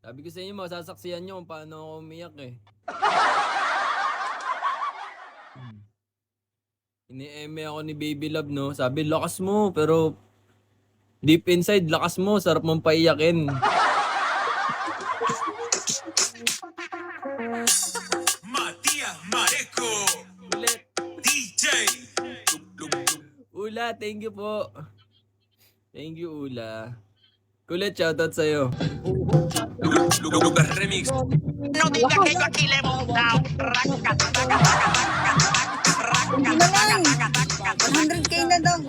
Sabi ko sa inyo, masasaksiyan nyo kung paano ako umiyak eh. Ini-eme ako ni Baby Love, no? Sabi, lakas mo, pero deep inside, lakas mo, sarap mong paiyakin. Matia Mareco Ulit. DJ Ula, thank you po. Thank you, Ula. Kulit, shoutout sa'yo. Lugar Remix. No diga que yo aquí le he montado. Hindi na lang. 100k na daw.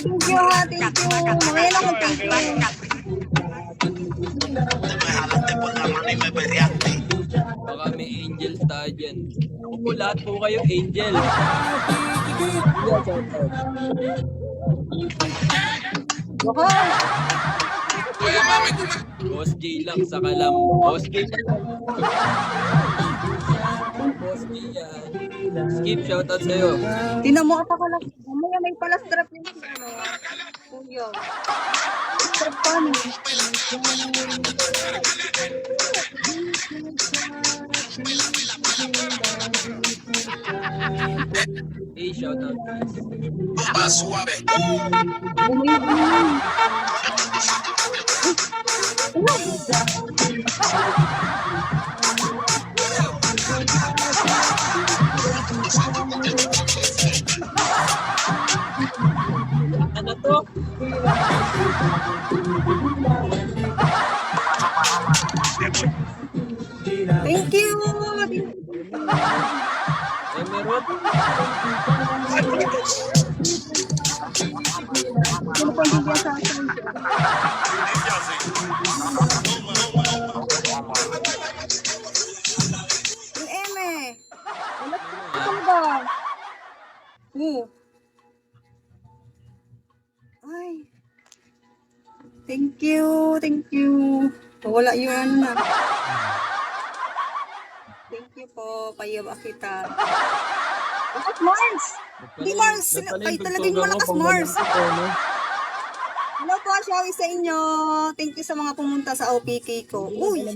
Thank you ha, thank you. Mamaya lang ang thank you. Baka may angels tayo dyan. Ako po, lahat po kayo angel. Baka. Boss J lang sa kalam. Boss J lang. Boss J yan. Skip, shoutout sa'yo. Tinan mo ka lang. Mamaya may palastrap yung ano. Kuya. Strap pa niya. Hey, shoutout. Suave. Ano to? Thank you. Emerald? Sino pa hindi sa akin? Yung eme. Wala ko ba? Ay. Thank you, thank you. Wala yung ano na. Thank you po, payawa kita. Lakas Mars! Hindi Mars! Ay talaga yung malakas Mars! Hello po, Shawi sa inyo. Thank you sa mga pumunta sa OPK ko. Uy!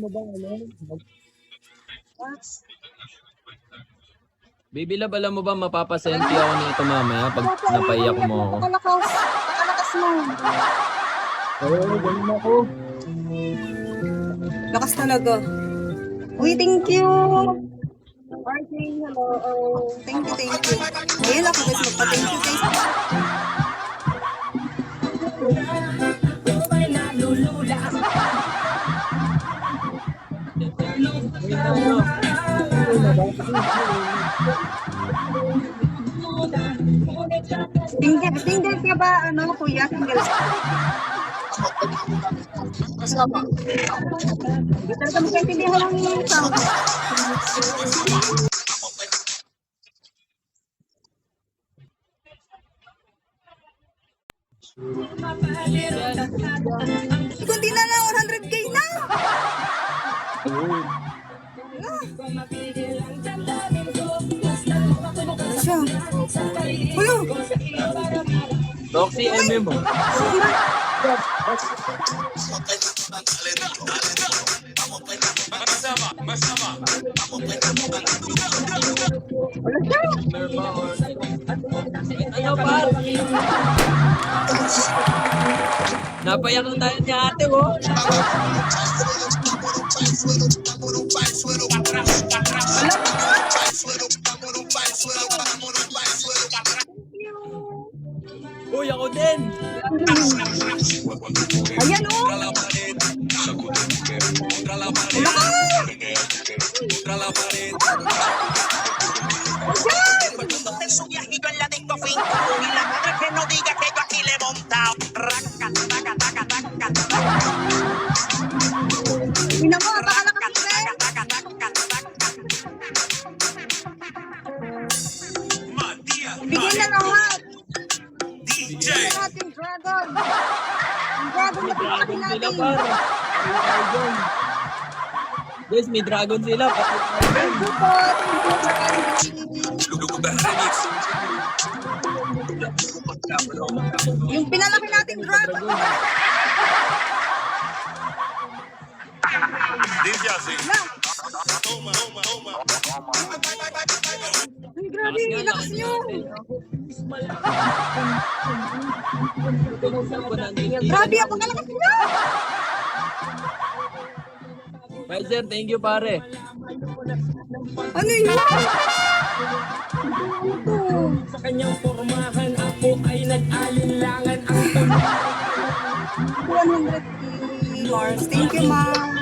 Baby Love, alam mo ba mapapasenti ako nito mamaya pag napaiyak mo ako? Pakalakas mo. Ganun ako. Lakas talaga. Uy, thank you. RJ, hello. Oh, thank you, thank you. Ayan ako guys, magpa-thank you guys. Single ka ba, ano, kuya? Single ka? Hindi talaga magkaintindihan lang yung sound. Kunti na lang, 100k na! Ano siya? Ulo! Roxy, eme mo. Wala siya! Ano ba? Napayak na tayo ni ate mo. Uy, ako din. Ayan o! Su viajito en la disco fin. Y la mujer que no diga que yo aquí le he montado. Ina mo, napakalakas eh! Matia Bigyan na lahat! DJ Bigyan na lahat yung dragon! Yung dragon May dragon sila natin. par. Patay tayo dyan. Guys, may dragon sila. Patay tayo dyan. Thank you po. Thank you, Lugar Remix. yung pinalaki natin dragon. Dice así. Ay, grabe, lakas nyo. Grabe, ang pagkalakas nyo. Bye sir, thank you pare. Ano yun? Sa kanyang pormahan ako ay nag-alinlangan ang 100 Mars. Thank you, ma'am.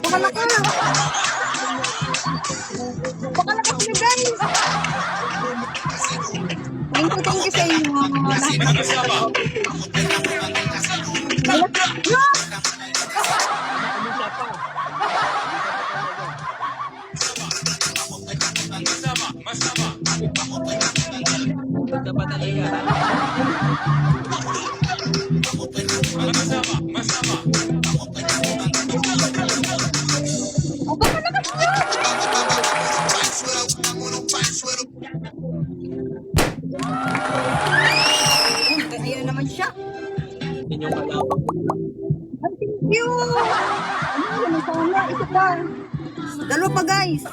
Pakalakas. Pakalakas nyo, guys. Thank you sa inyo. Punta pa talaga. O, pakalakas nyo. Ayun naman siya. Yun yung kalawang. Ay, thank you. Ano sana? Isa pa. Dalawa pa, guys.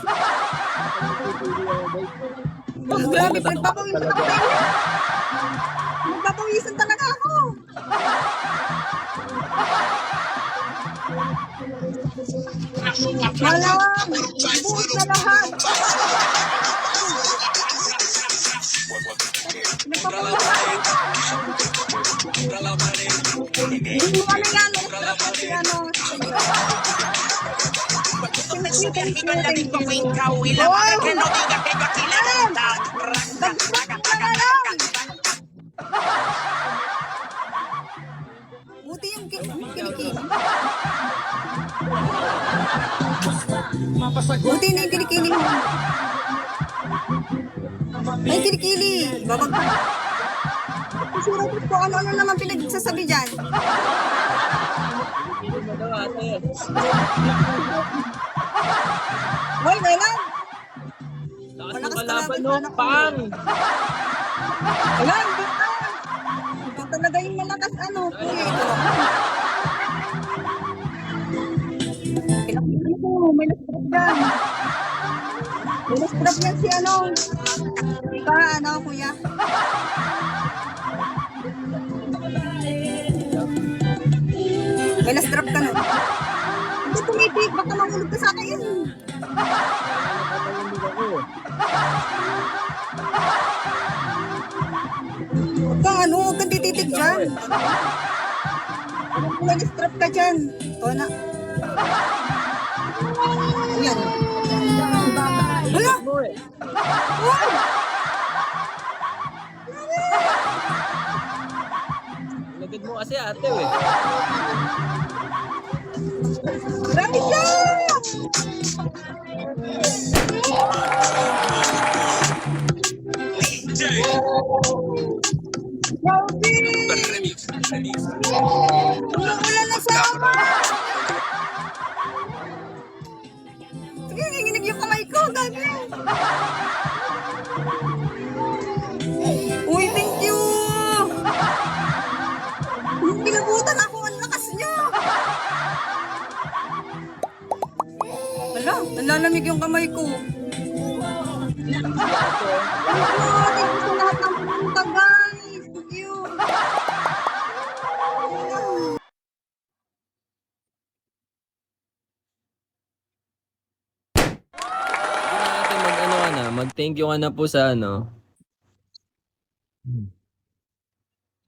Oh, grabe, nagpapawisan ako sa inyo. Nagpapawisan talaga ako. Malang, buhos na lahat. Nagpapawisan ako. Hindi mo ano yan, extra pa si ano. Sumergido en la disco finca, y la madre que no diga que yo aquí le he dado. Buti yung kilikili. Buti na yung kilikili mo. Ay, kilikili. Babag. Surat ko ano-ano naman pinagsasabi dyan. Hindi mo daw ate. Hoy, Wailan. Lakas ng Malakas kalaban kalaban, no. Pang! Wala, hindi na. Ito talaga yung malakas ano. Kuya, ito. Pinakita mo, may nastrap dyan. May nastrap yan si ano. Ano, kuya. May nastrap ka na. Hindi tumitik, baka mahulog ka sa akin. Huwag kang ano, huwag kang tititig dyan. May nastrap ka dyan. Ito na. Ayan. Hala! Uy! Lagad mo kasi ate eh. Grabe siya! DJ. Grabe! Remix. Remix. Umuulan na sa ama! Sige, nanginginig yung kamay ko. Gabi! Uy, thank you! Pinabutan ako. Ang lakas niya! Wala, nalalamig yung kamay ko. Thank you sa lahat ng pumunta, guys. Thank you. Hindi na ate mag-ano ka na. Mag-thank you ka na po sa ano.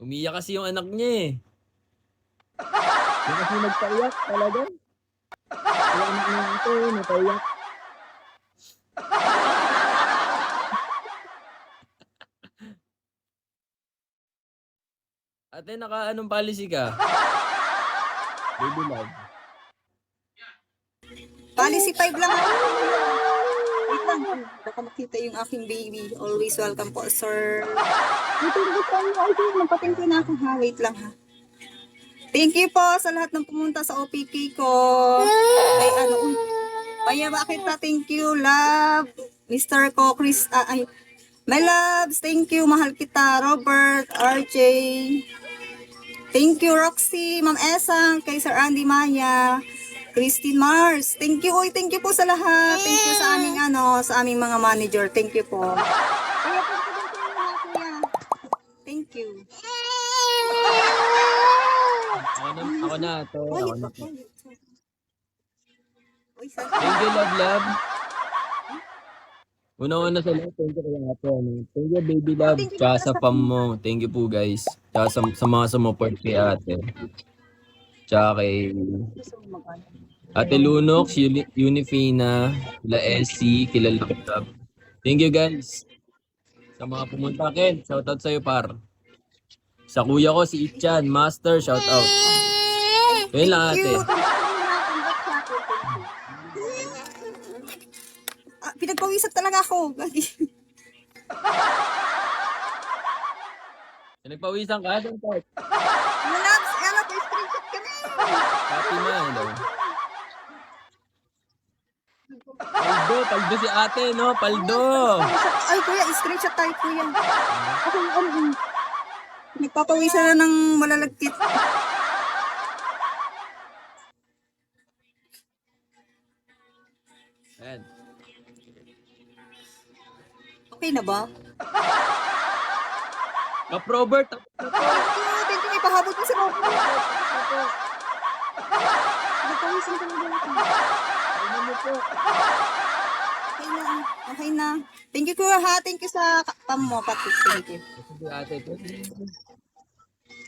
Umiyak kasi yung anak niya eh. Yung kasi nagpaiyak talaga. Yung anak niya ito, nagpaiyak. Ate, naka-anong policy ka? Baby love. Policy 5 lang ako. Wait lang. Baka makita yung aking baby. Always welcome po, sir. Wait, magpa-thank you na ako ha. Wait lang ha. Thank you po sa lahat ng pumunta sa OPK ko. Ay, Paya, bakit na? Thank you, love. Mr. ko, Chris, my loves, thank you, mahal kita, Robert, RJ. Thank you, Roxy, Ma'am Esang, kay Sir Andy Maya, Christine Mars. Thank you, thank you po sa lahat. Thank you sa aming, sa aming mga manager. Thank you po. Kuya, thank you. Ako na to. Ako na to. Uy, Thank you, love. Una-una sa lahat, thank you kay ate. Thank you, baby love. Tsaka sa fam mo. Thank you po, guys. Tsaka sa mga sumuport kay ate. Tsaka kay Ate Lunox, Unifina, kila Elsie, kila Love. Thank you, guys. Sa mga pumunta, Ken, shoutout sa'yo, par. Sa kuya ko, si Ichan, Master, shoutout. Yun lang, ate. Pinagpawisan talaga ako. Nagpawisan ka, doon, Tek. Malabs, screenshot kami. Fatima, hello. Paldo si ate, no? Paldo. Ay, kuya, screenshot tayo, kuya. Ako, nagpapawisan na ng malalagkit. Ayan. Okay na ba? Kap Robert. Thank you, ipahabot mo si Robert. Nagpawisan talaga ako. Okay na. Thank you, kuya, ha. Thank you sa pam mo, Patrick. Thank you. Ate,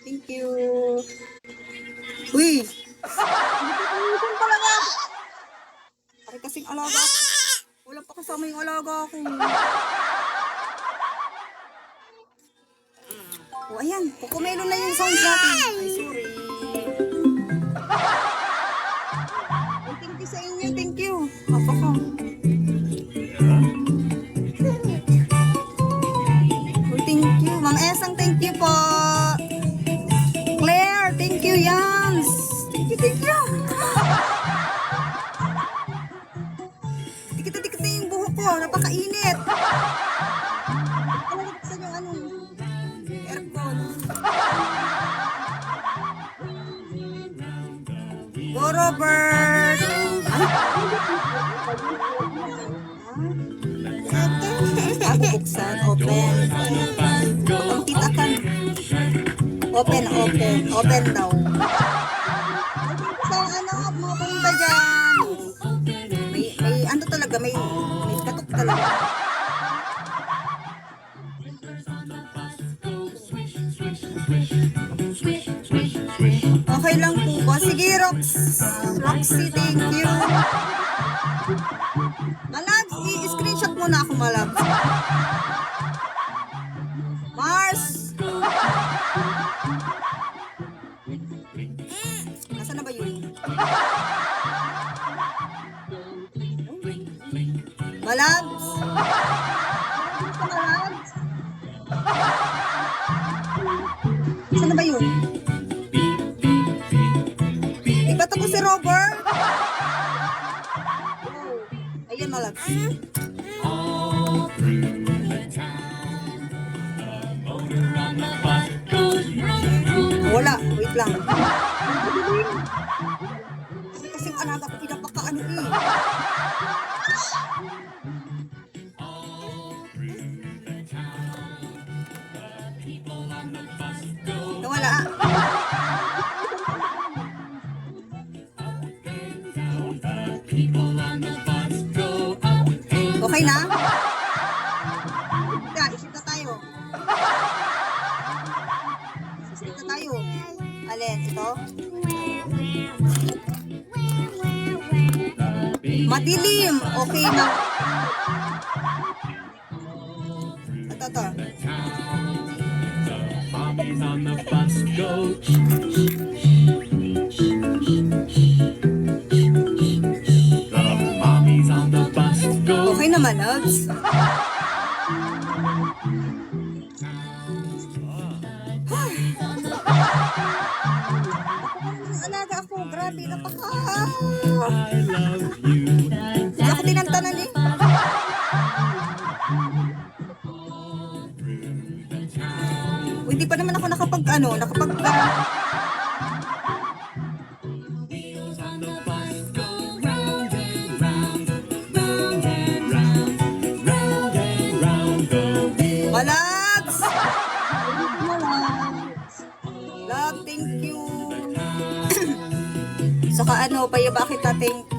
Thank you. Uy! Nagpapawisan talaga. Pare kasing alaga ako. Wala pa kasama yung alaga ako. O, ayan. Kukumelo na yung sound natin. Ay, sorry. Ay, thank you sa inyo. Thank you. Apaka. Oh, thank you. Ma'am Esang, thank you po. Claire, thank you. Yams. Thank you, thank you. Dikit na yung buhok ko. Napakainit. Wala buksan yung aircon. Go, Robert! Ako buksan. Open. Ang titakan. Open. Open daw. Sa mga punta dyan. May ano talaga, may katok talaga. Okay lang po ba? Sige, Roxy, thank you. Malabs, i-screenshot mo na ako, Malabs. Mars! Nasaan na ba yun? Malabs? Malabs? Saan na ba yun? Ibato ko si Robert. Oh, ayan, Malabs. Wala, wait lang. Kasing alaga ko, pinapakaano eh. Nawala. Okay na? Isip na tayo. Alin, ito? Madilim. Okay na. Ito. Okay naman, alaga ako. Grabe, napaka. Hindi ako tinantanan eh. Hindi pa naman ako nakapag. Malags! Love, thank you. Saka payaba kita, thank you.